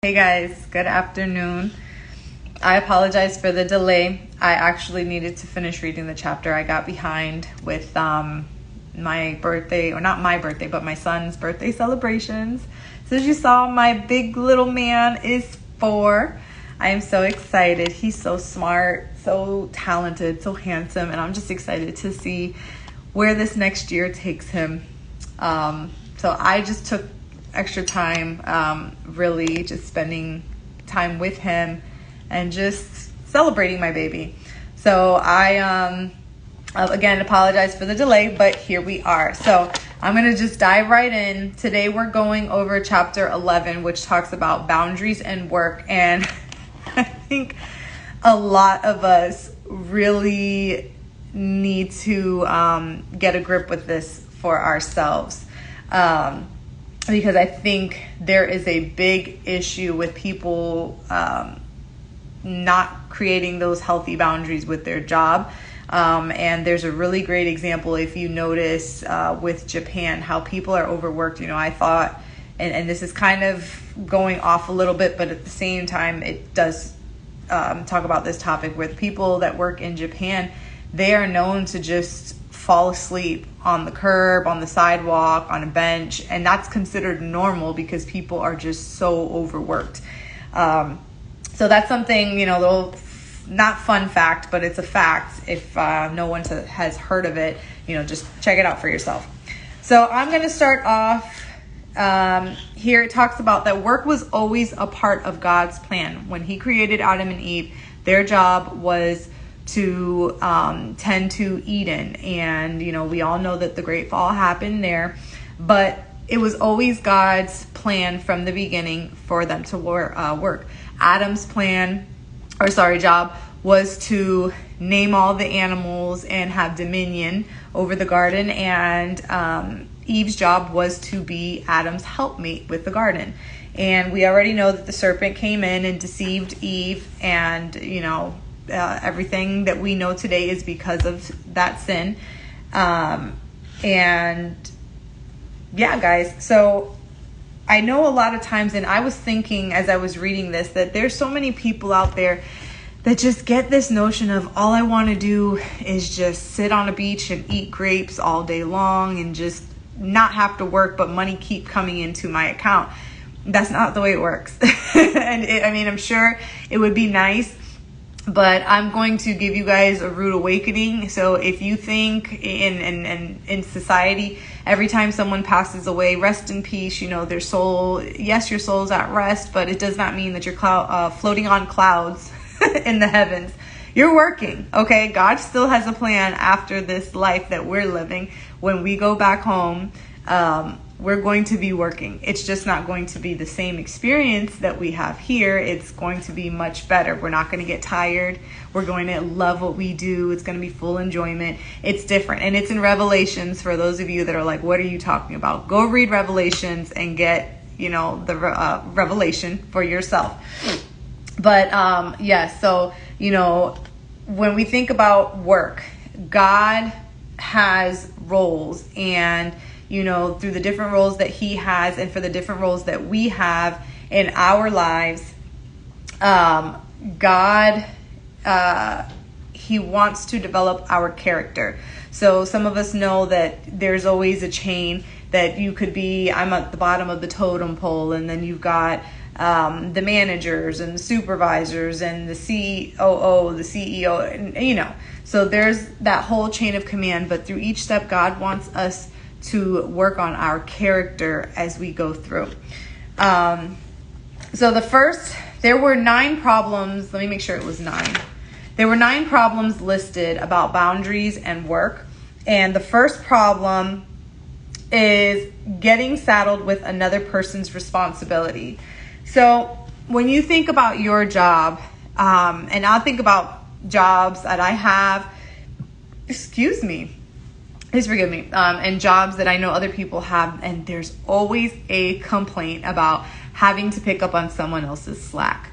Hey guys, good afternoon. I apologize for the delay. I actually needed to finish reading the chapter. I got behind with my birthday, or not my birthday, but my son's birthday celebrations. So as you saw, my big little man is 4. I am so excited. He's so smart, so talented, so handsome, and I'm just excited to see where this next year takes him. So I just took extra time, really just spending time with him and just celebrating my baby. So I, again, apologize for the delay, but here we are. So I'm going to just dive right in. Today we're going over chapter 11, which talks about boundaries and work. And I think a lot of us really need to get a grip with this for ourselves. Because I think there is a big issue with people not creating those healthy boundaries with their job. And there's a really great example, if you notice, with Japan, how people are overworked. I thought, and this is kind of going off a little bit, but at the same time, it does talk about this topic with people that work in Japan. They are known to just fall asleep on the curb, on the sidewalk, on a bench, and that's considered normal because people are just so overworked. So that's something, little not fun fact, but it's a fact. If no one has heard of it, just check it out for yourself. So I'm going to start off here. It talks about that work was always a part of God's plan. When he created Adam and Eve, their job was to tend to Eden. And, we all know that the Great Fall happened there, but it was always God's plan from the beginning for them to work. Adam's job was to name all the animals and have dominion over the garden. And Eve's job was to be Adam's helpmate with the garden. And we already know that the serpent came in and deceived Eve, and, everything that we know today is because of that sin. And yeah, guys, so I know a lot of times, and I was thinking as I was reading this, that there's so many people out there that just get this notion of all I want to do is just sit on a beach and eat grapes all day long and just not have to work, but money keep coming into my account. That's not the way it works. And I'm sure it would be nice, but I'm going to give you guys a rude awakening. So if you think in society, every time someone passes away, rest in peace, their soul, yes, your soul's at rest, but it does not mean that you're floating on clouds in the heavens. You're working, okay? God still has a plan after this life that we're living. When we go back home, we're going to be working. It's just not going to be the same experience that we have here. It's going to be much better. We're not going to get tired. We're going to love what we do. It's going to be full enjoyment. It's different. And it's in Revelations. For those of you that are like, what are you talking about? Go read Revelations and get, the revelation for yourself. But so, when we think about work, God has roles, and through the different roles that he has, and for the different roles that we have in our lives, God, he wants to develop our character. So some of us know that there's always a chain that you could be, I'm at the bottom of the totem pole, and then you've got the managers and the supervisors and the COO, the CEO, and, so there's that whole chain of command. But through each step, God wants us to work on our character as we go through. So there were 9 problems. Let me make sure it was 9. There were 9 problems listed about boundaries and work. And the first problem is getting saddled with another person's responsibility. So when you think about your job, and I'll think about jobs that I have, please forgive me, and jobs that I know other people have, and there's always a complaint about having to pick up on someone else's slack.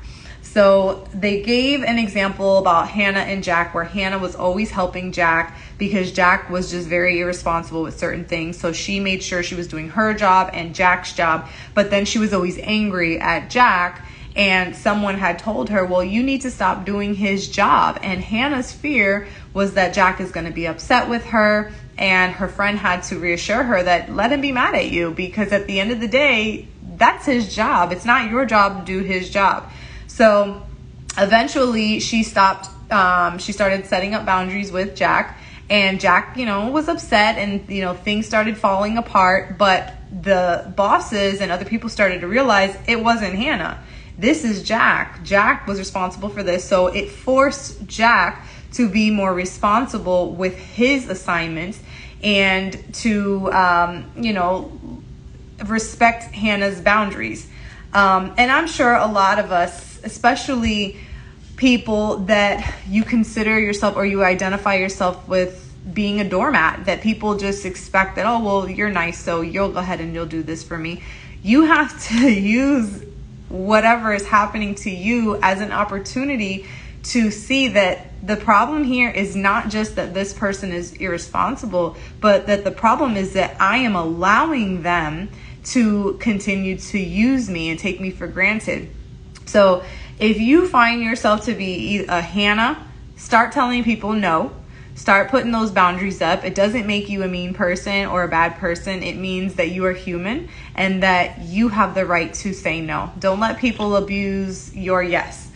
So they gave an example about Hannah and Jack, where Hannah was always helping Jack because Jack was just very irresponsible with certain things. So she made sure she was doing her job and Jack's job, but then she was always angry at Jack and someone had told her, well, you need to stop doing his job. And Hannah's fear was that Jack is going to be upset with her, and her friend had to reassure her that let him be mad at you, because at the end of the day, that's his job. It's not your job to do his job. So eventually she stopped. She started setting up boundaries with Jack, and Jack, was upset, and, things started falling apart. But the bosses and other people started to realize it wasn't Hannah. This is Jack. Jack was responsible for this. So it forced Jack to be more responsible with his assignments and to, respect Hannah's boundaries. And I'm sure a lot of us, especially people that you consider yourself or you identify yourself with being a doormat, that people just expect that, oh, well, you're nice, so you'll go ahead and you'll do this for me. You have to use whatever is happening to you as an opportunity to see that the problem here is not just that this person is irresponsible, but that the problem is that I am allowing them to continue to use me and take me for granted. So if you find yourself to be a Hannah, start telling people no. Start putting those boundaries up. It doesn't make you a mean person or a bad person. It means that you are human and that you have the right to say no. Don't let people abuse your yes.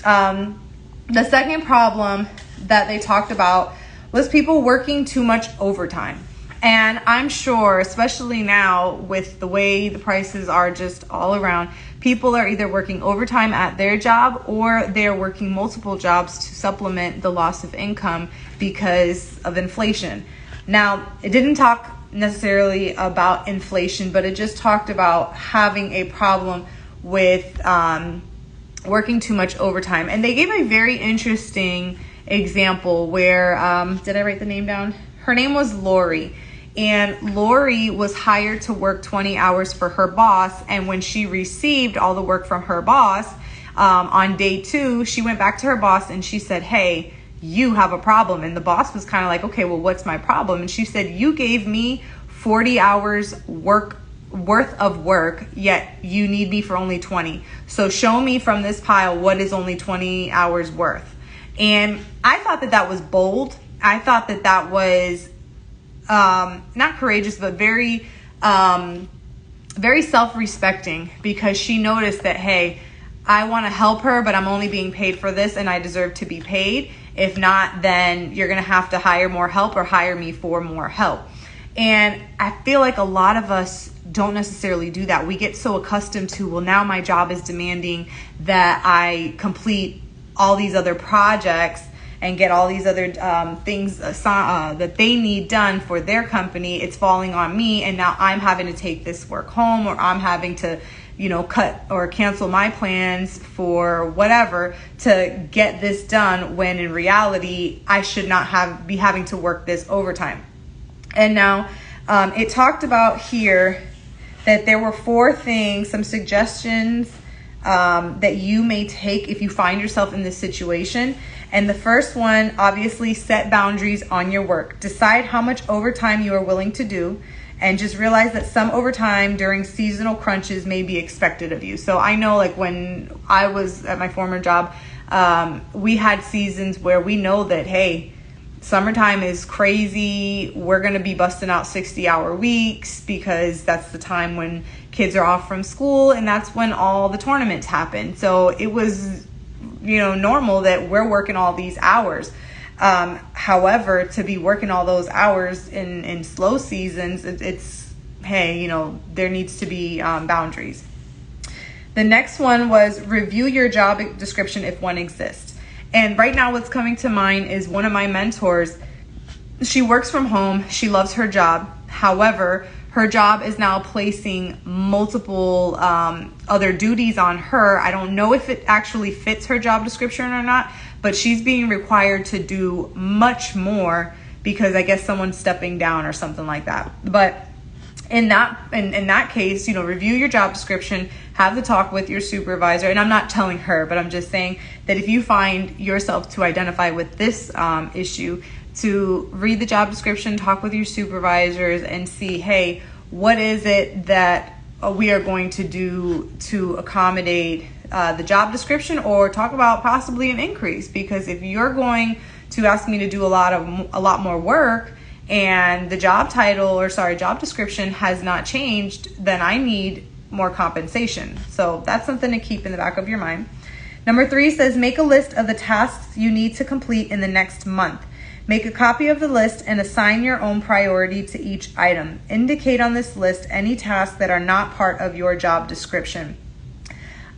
The second problem that they talked about was people working too much overtime. And I'm sure, especially now with the way the prices are just all around, people are either working overtime at their job or they're working multiple jobs to supplement the loss of income because of inflation. Now, it didn't talk necessarily about inflation, but it just talked about having a problem with working too much overtime. And they gave a very interesting example where, did I write the name down? Her name was Lori. And Lori was hired to work 20 hours for her boss. And when she received all the work from her boss, on day 2, she went back to her boss and she said, hey, you have a problem. And the boss was kind of like, okay, well, what's my problem? And she said, you gave me 40 hours worth of work, yet you need me for only 20. So show me from this pile what is only 20 hours worth. And I thought that was bold. I thought that was not courageous, but very self-respecting, because she noticed that, hey, I want to help her, but I'm only being paid for this and I deserve to be paid. If not, then you're going to have to hire more help or hire me for more help. And I feel like a lot of us don't necessarily do that. We get so accustomed to, well, now my job is demanding that I complete all these other projects and get all these other things that they need done for their company. It's falling on me, and now I'm having to take this work home, or I'm having to, cut or cancel my plans for whatever to get this done, when in reality, I should not be having to work this overtime. And now it talked about here that there were 4 things, some suggestions that you may take if you find yourself in this situation. And the first one, obviously, set boundaries on your work. Decide how much overtime you are willing to do, and just realize that some overtime during seasonal crunches may be expected of you. So I know, like, when I was at my former job, we had seasons where we know that, hey, summertime is crazy. We're going to be busting out 60-hour weeks because that's the time when kids are off from school, and that's when all the tournaments happen. So it was, normal that we're working all these hours. However, to be working all those hours in slow seasons, it's hey, there needs to be boundaries. The next one was review your job description if one exists. And right now what's coming to mind is one of my mentors. She works from home. She loves her job. However, her job is now placing multiple other duties on her. I don't know if it actually fits her job description or not, but she's being required to do much more because I guess someone's stepping down or something like that. But in that case, review your job description, have the talk with your supervisor. And I'm not telling her, but I'm just saying that if you find yourself to identify with this issue, to read the job description, talk with your supervisors, and see, hey, what is it that we are going to do to accommodate the job description or talk about possibly an increase. Because if you're going to ask me to do a lot more work and the job description has not changed, then I need more compensation. So that's something to keep in the back of your mind. Number 3 says, make a list of the tasks you need to complete in the next month. Make a copy of the list and assign your own priority to each item. Indicate on this list any tasks that are not part of your job description.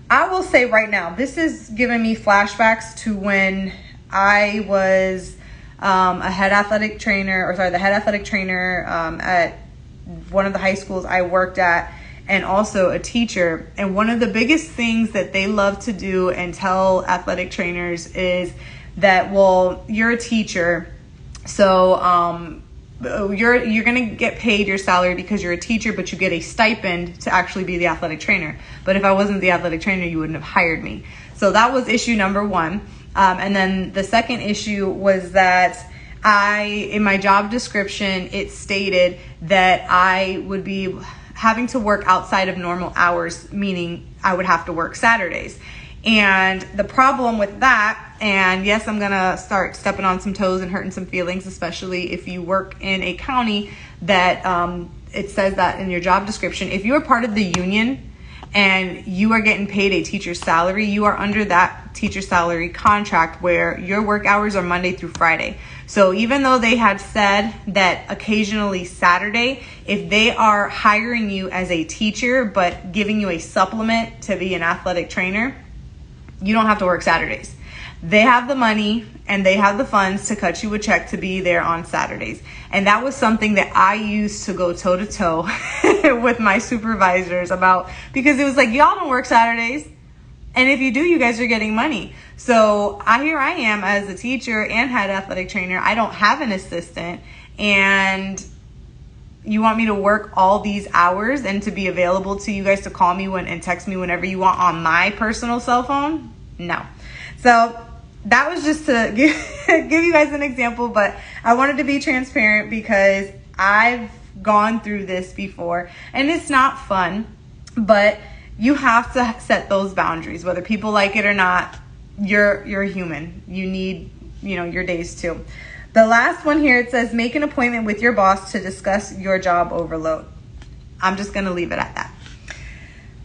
I will say right now, this is giving me flashbacks to when I was the head athletic trainer at one of the high schools I worked at, and also a teacher. And one of the biggest things that they love to do and tell athletic trainers is that, well, you're a teacher, so you're going to get paid your salary because you're a teacher, but you get a stipend to actually be the athletic trainer. But if I wasn't the athletic trainer, you wouldn't have hired me. So that was issue number 1. And then the second issue was that in my job description, it stated that I would be having to work outside of normal hours, meaning I would have to work Saturdays. And the problem with that, and yes, I'm gonna start stepping on some toes and hurting some feelings, especially if you work in a county that it says that in your job description. If you are part of the union and you are getting paid a teacher's salary, you are under that teacher's salary contract where your work hours are Monday through Friday. So even though they had said that occasionally Saturday, if they are hiring you as a teacher but giving you a supplement to be an athletic trainer, you don't have to work Saturdays. They have the money and they have the funds to cut you a check to be there on Saturdays. And that was something that I used to go toe to toe with my supervisors about, because it was like, y'all don't work Saturdays. And if you do, you guys are getting money. So here I am as a teacher and head athletic trainer. I don't have an assistant, and you want me to work all these hours and to be available to you guys to call me and text me whenever you want on my personal cell phone? No. So that was just to give you guys an example, but I wanted to be transparent because I've gone through this before and it's not fun, but you have to set those boundaries, whether people like it or not. You're human. You need, your days too. The last one here, it says, make an appointment with your boss to discuss your job overload. I'm just going to leave it at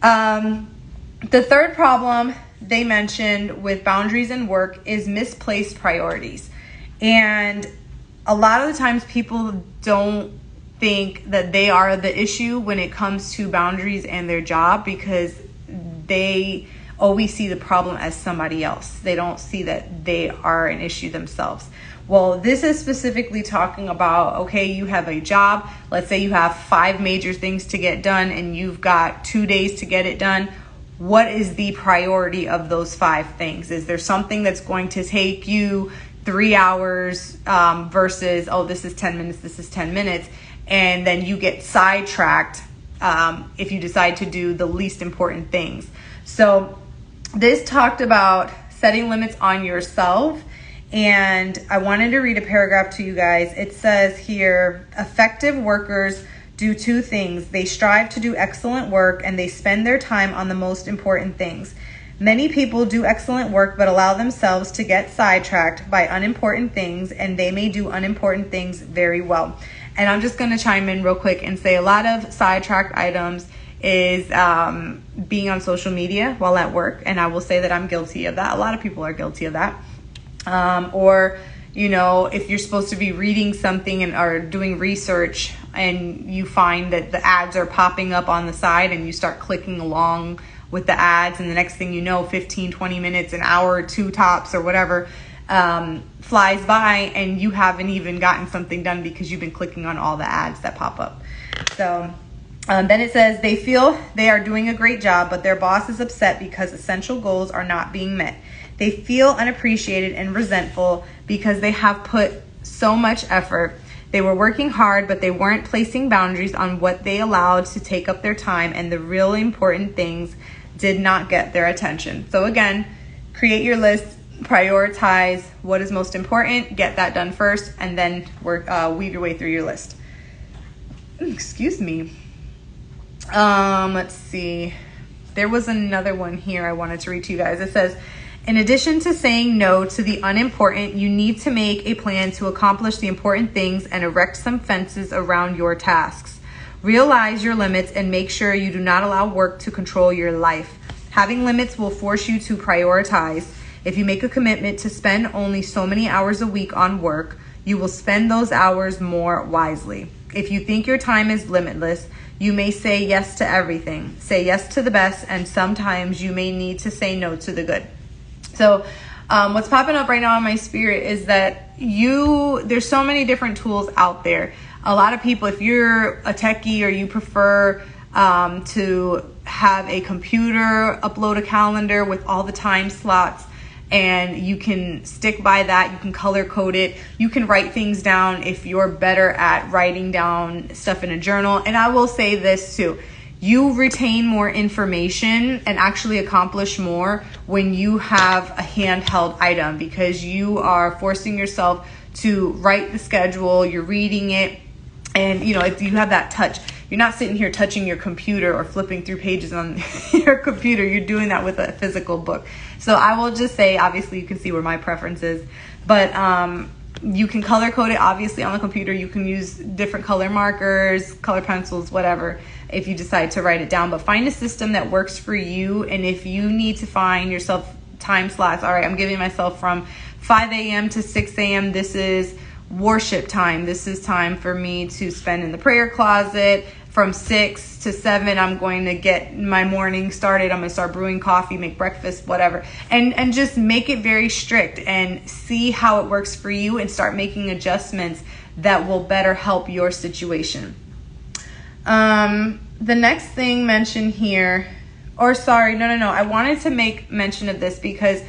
that. The third problem they mentioned with boundaries and work is misplaced priorities. And a lot of the times people don't think that they are the issue when it comes to boundaries and their job, because they always see the problem as somebody else. They don't see that they are an issue themselves. Well, this is specifically talking about, okay, you have a job. Let's say you have 5 major things to get done and you've got 2 days to get it done. What is the priority of those 5 things? Is there something that's going to take you 3 hours versus, this is 10 minutes, this is 10 minutes, and then you get sidetracked if you decide to do the least important things. So this talked about setting limits on yourself, and I wanted to read a paragraph to you guys. It says here, effective workers do 2 things. They strive to do excellent work, and they spend their time on the most important things. Many people do excellent work but allow themselves to get sidetracked by unimportant things, and they may do unimportant things very well. And I'm just going to chime in real quick and say a lot of sidetracked items is being on social media while at work. And I will say that I'm guilty of that. A lot of people are guilty of that. Or, if you're supposed to be reading something or doing research and you find that the ads are popping up on the side and you start clicking along with the ads, and the next thing you know, 15, 20 minutes, an hour or 2 tops or whatever, flies by and you haven't even gotten something done because you've been clicking on all the ads that pop up. So then it says they feel they are doing a great job, but their boss is upset because essential goals are not being met. They feel unappreciated and resentful because they have put so much effort. They were working hard, but they weren't placing boundaries on what they allowed to take up their time, and the really important things did not get their attention. So again, create your list, prioritize what is most important, get that done first, and then weave your way through your list. Excuse me. Let's see. There was another one here I wanted to read to you guys. It says, in addition to saying no to the unimportant, you need to make a plan to accomplish the important things and erect some fences around your tasks. Realize your limits and make sure you do not allow work to control your life. Having limits will force you to prioritize. If you make a commitment to spend only so many hours a week on work, you will spend those hours more wisely. If you think your time is limitless, you may say yes to everything. Say yes to the best, and sometimes you may need to say no to the good. So what's popping up right now in my spirit is that there's so many different tools out there. A lot of people, if you're a techie or you prefer to have a computer upload a calendar with all the time slots, and you can stick by that, you can color code it, you can write things down if you're better at writing down stuff in a journal. And I will say this too, you retain more information and actually accomplish more when you have a handheld item, because you are forcing yourself to write the schedule, you're reading it, and if you have that touch, you're not sitting here touching your computer or flipping through pages on your computer. You're doing that with a physical book. So I will just say, obviously you can see where my preference is, but you can color code it obviously on the computer. You can use different color markers, color pencils, whatever, if you decide to write it down. But find a system that works for you. And if you need to find yourself time slots, all right, I'm giving myself from 5 a.m. to 6 a.m. This is worship time. This is time for me to spend in the prayer closet. From 6 to 7, I'm going to get my morning started. I'm going to start brewing coffee, make breakfast, whatever. And just make it very strict and see how it works for you, and start making adjustments that will better help your situation. The next thing mentioned here, or sorry, no. I wanted to make mention of this because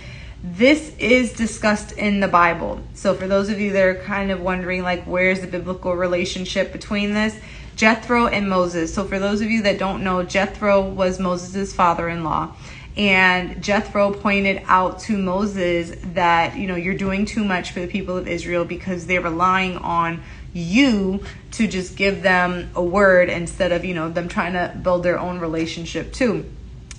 this is discussed in the Bible. So for those of you that are kind of wondering, like, where's the biblical relationship between this? Jethro and Moses. So for those of you that don't know, Jethro was Moses' father-in-law. And Jethro pointed out to Moses that, you're doing too much for the people of Israel because they're relying on you to just give them a word instead of, them trying to build their own relationship too.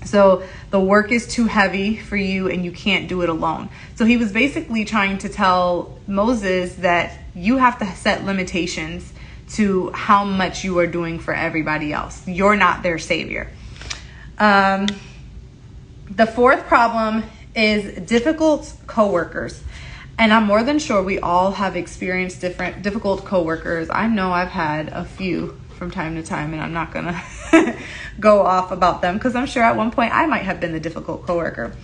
So the work is too heavy for you and you can't do it alone. So he was basically trying to tell Moses that you have to set limitations to how much you are doing for everybody else. You're not their savior. The fourth problem is difficult coworkers. And I'm more than sure we all have experienced difficult coworkers. I know I've had a few from time to time, and I'm not gonna go off about them because I'm sure at one point I might have been the difficult coworker.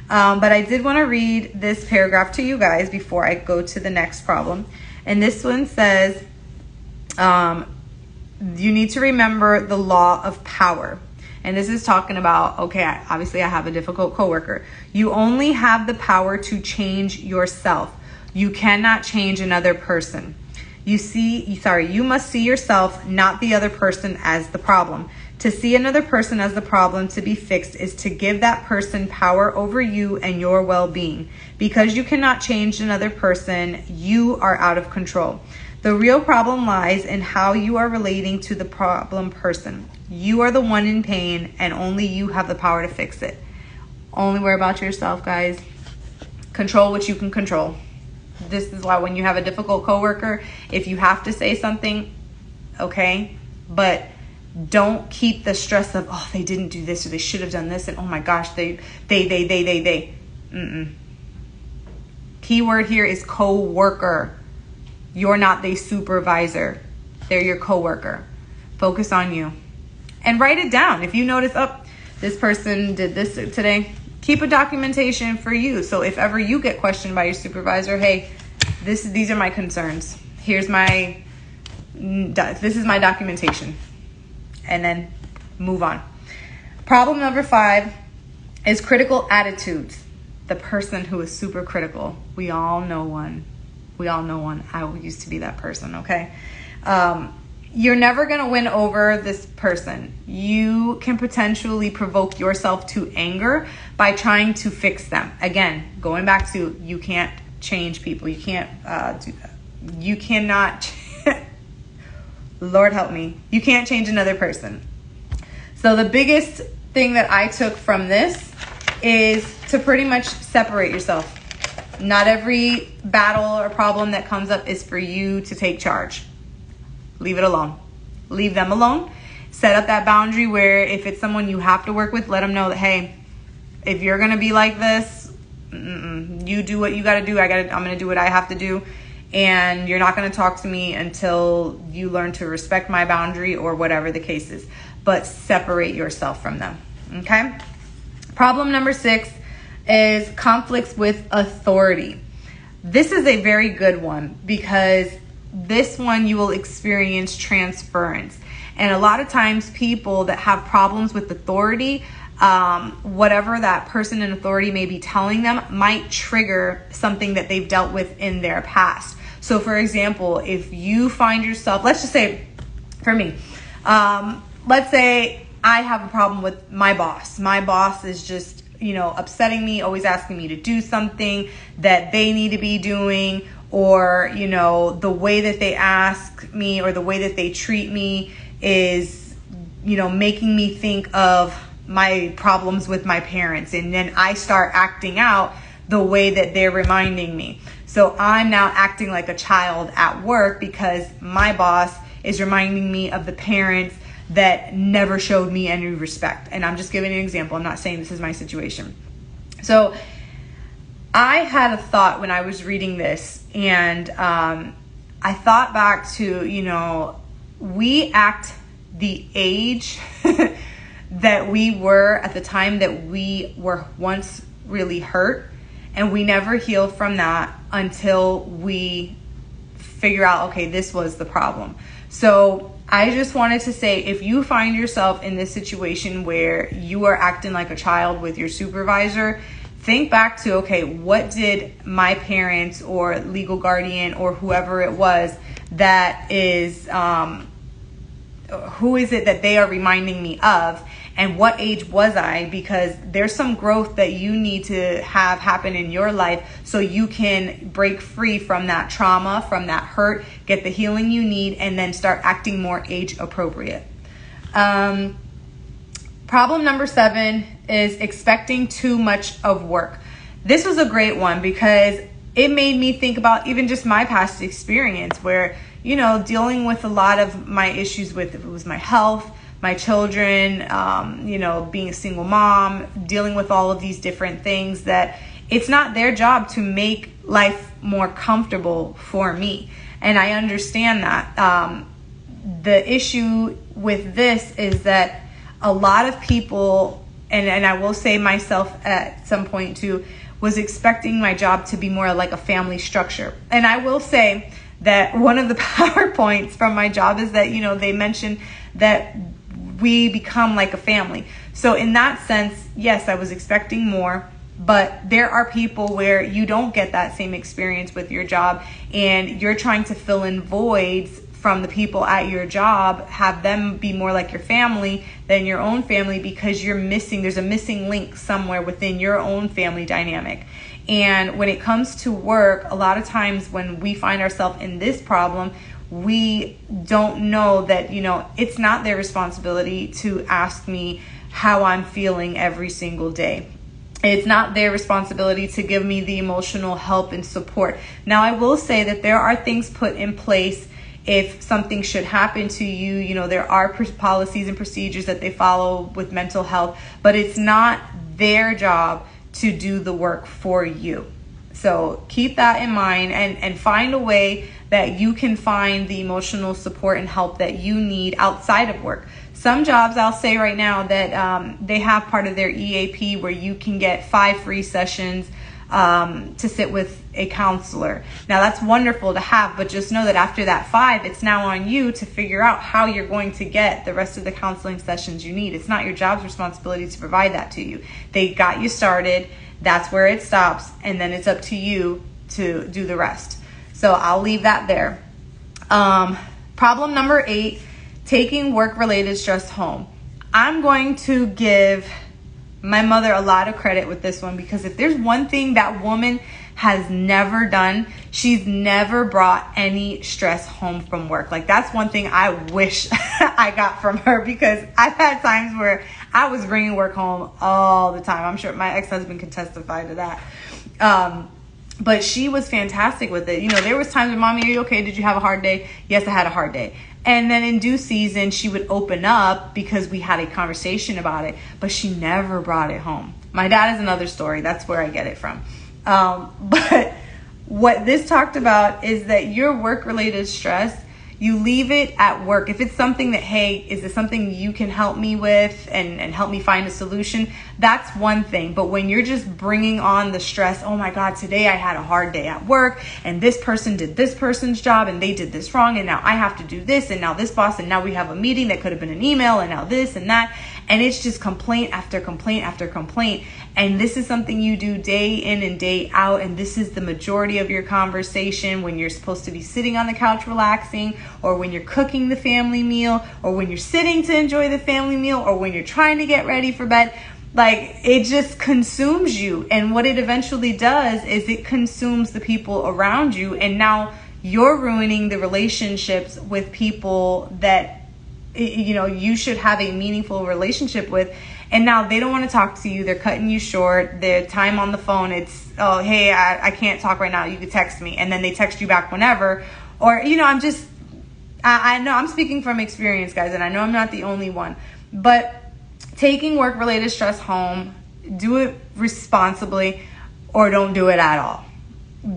But I did want to read this paragraph to you guys before I go to the next problem. And this one says, you need to remember the law of power. And this is talking about, okay, obviously I have a difficult coworker. You only have the power to change yourself. You cannot change another person. You must see yourself, not the other person, as the problem. To see another person as the problem to be fixed is to give that person power over you and your well-being. Because you cannot change another person, you are out of control. The real problem lies in how you are relating to the problem person. You are the one in pain, and only you have the power to fix it. Only worry about yourself, guys. Control what you can control. This is why when you have a difficult coworker, if you have to say something, okay, but don't keep the stress of, oh, they didn't do this or they should have done this, and oh my gosh, they. Keyword here is coworker. You're not the supervisor. They're your coworker. Focus on you. And write it down. If you notice, this person did this today, keep a documentation for you. So if ever you get questioned by your supervisor, hey, these are my concerns. This is my documentation. And then move on. Problem number 5 is critical attitudes. The person who is super critical. We all know one. I used to be that person, okay? You're never going to win over this person. You can potentially provoke yourself to anger by trying to fix them. Again, going back to, you can't change people. You can't you cannot, Lord help me. You can't change another person. So the biggest thing that I took from this is to pretty much separate yourself. Not every battle or problem that comes up is for you to take charge. Leave it alone. Leave them alone. Set up that boundary where if it's someone you have to work with, let them know that, hey, if you're going to be like this, you do what you got to do. I'm going to do what I have to do. And you're not going to talk to me until you learn to respect my boundary or whatever the case is. But separate yourself from them. Okay? Problem number 6 is conflicts with authority. This is a very good one because this one you will experience transference. And a lot of times people that have problems with authority, whatever that person in authority may be telling them might trigger something that they've dealt with in their past. So for example, if you find yourself, let's just say for me, let's say I have a problem with my boss. My boss is just, upsetting me, always asking me to do something that they need to be doing, or, the way that they ask me or the way that they treat me is, making me think of my problems with my parents. And then I start acting out the way that they're reminding me. So I'm now acting like a child at work because my boss is reminding me of the parents that never showed me any respect. And I'm just giving an example. I'm not saying this is my situation. So I had a thought when I was reading this, and I thought back to, we act the age that we were at the time that we were once really hurt, and we never heal from that until we figure out, okay, this was the problem. So I just wanted to say, if you find yourself in this situation where you are acting like a child with your supervisor, think back to, okay, what did my parents or legal guardian or whoever it was that is, who is it that they are reminding me of? And what age was I? Because there's some growth that you need to have happen in your life so you can break free from that trauma, from that hurt, get the healing you need, and then start acting more age appropriate. Problem number 7 is expecting too much of work. This was a great one because it made me think about even just my past experience where, dealing with a lot of my issues with, if it was my health, my children, being a single mom, dealing with all of these different things, that it's not their job to make life more comfortable for me. And I understand that. The issue with this is that a lot of people, and I will say myself at some point too, was expecting my job to be more like a family structure. And I will say that one of the PowerPoints from my job is that, they mentioned that we become like a family. So in that sense, yes, I was expecting more, but there are people where you don't get that same experience with your job, and you're trying to fill in voids from the people at your job, have them be more like your family than your own family, because there's a missing link somewhere within your own family dynamic. And when it comes to work, a lot of times when we find ourselves in this problem, we don't know that, it's not their responsibility to ask me how I'm feeling every single day. It's not their responsibility to give me the emotional help and support. Now, I will say that there are things put in place if something should happen to you. There are policies and procedures that they follow with mental health, but it's not their job to do the work for you. So keep that in mind and find a way that you can find the emotional support and help that you need outside of work. Some jobs, I'll say right now, that they have part of their EAP where you can get 5 free sessions to sit with a counselor. Now that's wonderful to have, but just know that after that 5, it's now on you to figure out how you're going to get the rest of the counseling sessions you need. It's not your job's responsibility to provide that to you. They got you started. That's where it stops. And then it's up to you to do the rest. So I'll leave that there. Problem number 8, taking work-related stress home. I'm going to give my mother a lot of credit with this one, because if there's one thing that woman has never done, she's never brought any stress home from work. Like, that's one thing I wish I got from her, because I've had times where I was bringing work home all the time. I'm sure my ex-husband can testify to that. But she was fantastic with it. You know, there was times when, Mommy, are you okay? Did you have a hard day? Yes, I had a hard day. And then in due season, she would open up because we had a conversation about it, but she never brought it home. My dad is another story. That's where I get it from. But what this talked about is that your work-related stress, you leave it at work. If it's something that, hey, is this something you can help me with and help me find a solution? That's one thing. But when you're just bringing on the stress, oh my God, today I had a hard day at work and this person did this person's job and they did this wrong and now I have to do this and now this boss and now we have a meeting that could have been an email and now this and that. And it's just complaint after complaint after complaint. And this is something you do day in and day out. And this is the majority of your conversation when you're supposed to be sitting on the couch relaxing, or when you're cooking the family meal, or when you're sitting to enjoy the family meal, or when you're trying to get ready for bed. Like, it just consumes you. And what it eventually does is it consumes the people around you. And now you're ruining the relationships with people that, you know, you should have a meaningful relationship with. And now they don't want to talk to you. They're cutting you short. Their time on the phone, it's, oh, hey, I can't talk right now. You could text me. And then they text you back whenever. Or, you know, I know I'm speaking from experience, guys, and I know I'm not the only one. But taking work-related stress home, do it responsibly or don't do it at all.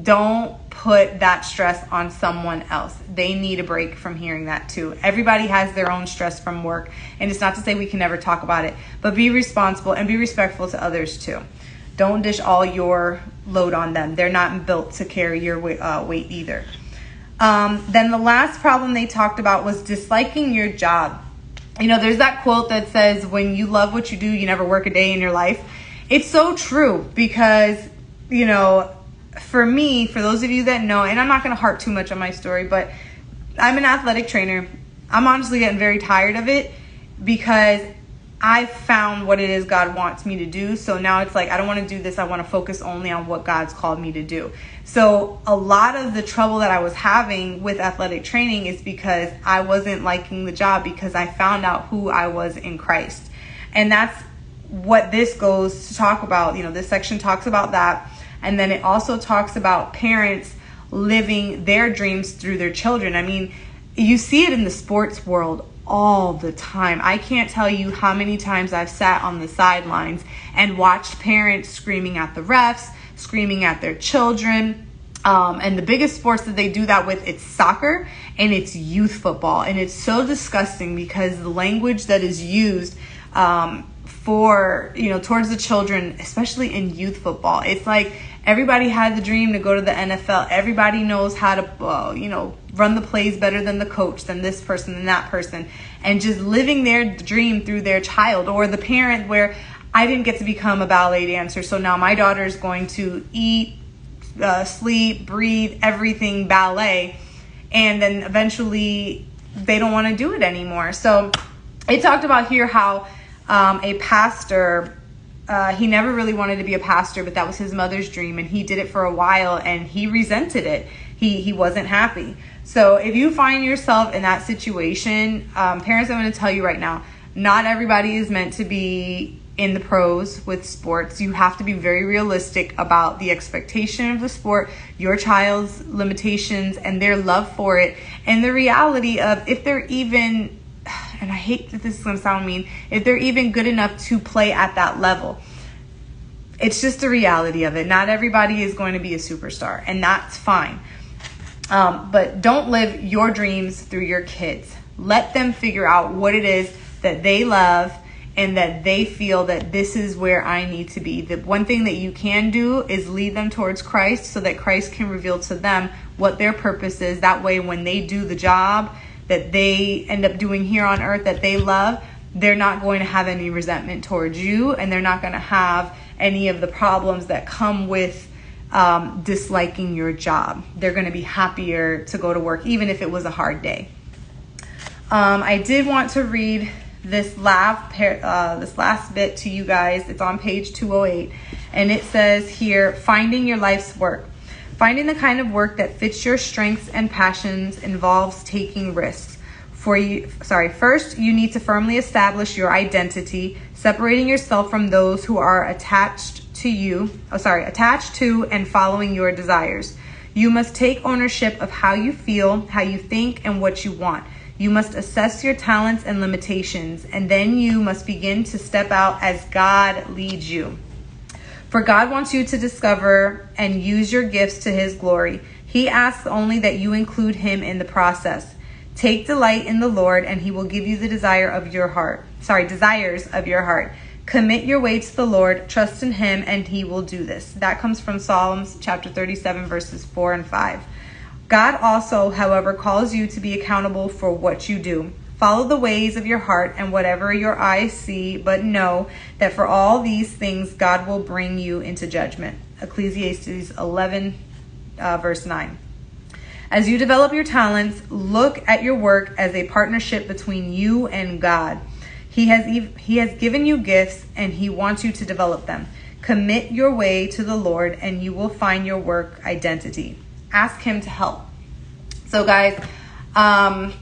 Don't put that stress on someone else. They need a break from hearing that too. Everybody has their own stress from work, and it's not to say we can never talk about it, but be responsible and be respectful to others too. Don't dish all your load on them. They're not built to carry your weight either. Then the last problem they talked about was disliking your job. You know, there's that quote that says, when you love what you do, you never work a day in your life. It's so true because, you know, for me, for those of you that know, and I'm not going to harp too much on my story, but I'm an athletic trainer. I'm honestly getting very tired of it because I found what it is God wants me to do. So now it's like, I don't want to do this. I want to focus only on what God's called me to do. So a lot of the trouble that I was having with athletic training is because I wasn't liking the job because I found out who I was in Christ. And that's what this goes to talk about. You know, this section talks about that. And then it also talks about parents living their dreams through their children. I mean, you see it in the sports world all the time. I can't tell you how many times I've sat on the sidelines and watched parents screaming at the refs, screaming at their children. And the biggest sports that they do that with, it's soccer and it's youth football. And it's so disgusting because the language that is used for, you know, towards the children, especially in youth football, it's like everybody had the dream to go to the NFL. Everybody knows how to, you know, run the plays better than the coach, than this person, than that person. And just living their dream through their child. Or the parent where I didn't get to become a ballet dancer, so now my daughter is going to eat, sleep, breathe, everything ballet. And then eventually they don't want to do it anymore. So it talked about here how a pastor, he never really wanted to be a pastor, but that was his mother's dream, and he did it for a while and he resented it. He wasn't happy. So if you find yourself in that situation, parents, I'm going to tell you right now, not everybody is meant to be in the pros with sports. You have to be very realistic about the expectation of the sport, your child's limitations and their love for it, and the reality of if they're even, and I hate that this is going to sound mean, if they're even good enough to play at that level. It's just the reality of it. Not everybody is going to be a superstar, and that's fine. But don't live your dreams through your kids. Let them figure out what it is that they love and that they feel that this is where I need to be. The one thing that you can do is lead them towards Christ so that Christ can reveal to them what their purpose is. That way, when they do the job that they end up doing here on earth that they love, they're not going to have any resentment towards you, and they're not going to have any of the problems that come with disliking your job. They're going to be happier to go to work, even if it was a hard day. I did want to read this last bit to you guys. It's on page 208, and it says here, finding your life's work. Finding the kind of work that fits your strengths and passions involves taking risks. First, you need to firmly establish your identity, separating yourself from those who are attached to and following your desires. You must take ownership of how you feel, how you think, and what you want. You must assess your talents and limitations, and then you must begin to step out as God leads you. For God wants you to discover and use your gifts to his glory. He asks only that you include him in the process. Take delight in the Lord, and he will give you the desires of your heart. Commit your way to the Lord, trust in him, and he will do this. That comes from Psalms chapter 37, verses 4 and 5. God also, however, calls you to be accountable for what you do. Follow the ways of your heart and whatever your eyes see, but know that for all these things God will bring you into judgment. Ecclesiastes 11, verse 9. As you develop your talents, look at your work as a partnership between you and God. He has given you gifts, and he wants you to develop them. Commit your way to the Lord, and you will find your work identity. Ask him to help. So guys, I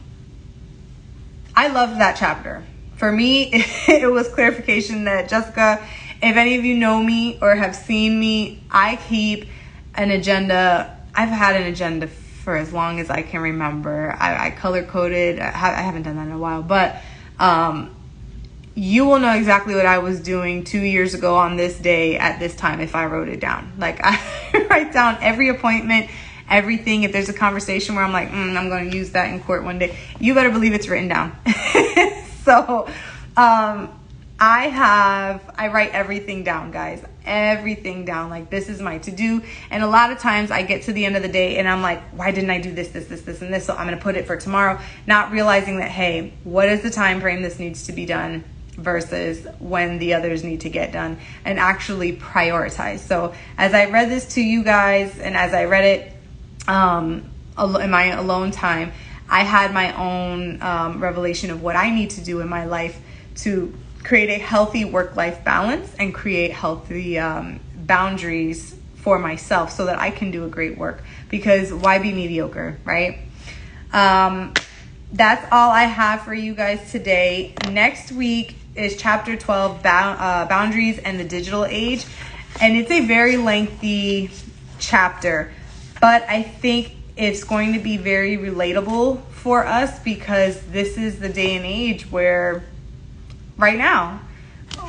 loved that chapter. For me, it was clarification that, Jessica, if any of you know me or have seen me, I keep an agenda. I've had an agenda for as long as I can remember. I color-coded. I haven't done that in a while, but you will know exactly what I was doing 2 years ago on this day at this time if I wrote it down. Like, I write down every appointment, everything. If there's a conversation where I'm like, I'm going to use that in court one day, you better believe it's written down. So I write everything down, guys. Everything down. Like, this is my to-do. And a lot of times I get to the end of the day and I'm like, why didn't I do this, and this? So I'm going to put it for tomorrow, not realizing that, hey, what is the time frame this needs to be done versus when the others need to get done, and actually prioritize. So as I read this to you guys, and as I read it in my alone time, I had my own revelation of what I need to do in my life to create a healthy work-life balance and create healthy boundaries for myself so that I can do a great work, because why be mediocre, right? That's all I have for you guys today. Next week is chapter 12, Boundaries and the Digital Age. And it's a very lengthy chapter, but I think it's going to be very relatable for us, because this is the day and age where right now,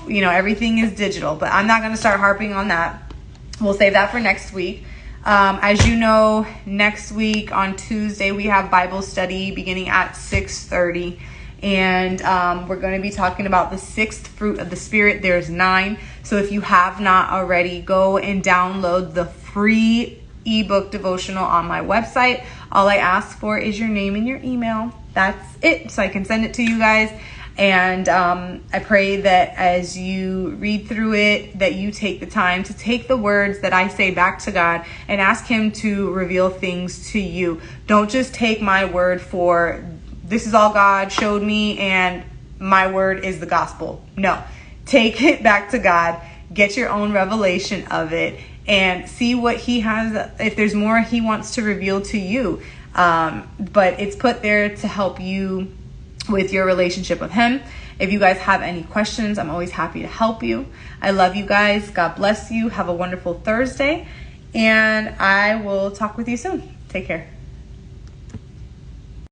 everything is digital. But I'm not going to start harping on that. We'll save that for next week. As you know, next week on Tuesday, we have Bible study beginning at 6:30. And we're going to be talking about the 6th fruit of the Spirit. There's 9. So if you have not already, go and download the free ebook devotional on my website. All I ask for is your name and your email. That's it. So I can send it to you guys. And I pray that as you read through it, that you take the time to take the words that I say back to God and ask him to reveal things to you. Don't just take my word for this is all God showed me and my word is the gospel. No, take it back to God, get your own revelation of it, and see what he has, if there's more he wants to reveal to you. But it's put there to help you with your relationship with him. If you guys have any questions, I'm always happy to help you. I love you guys. God bless you. Have a wonderful Thursday, and I will talk with you soon. Take care.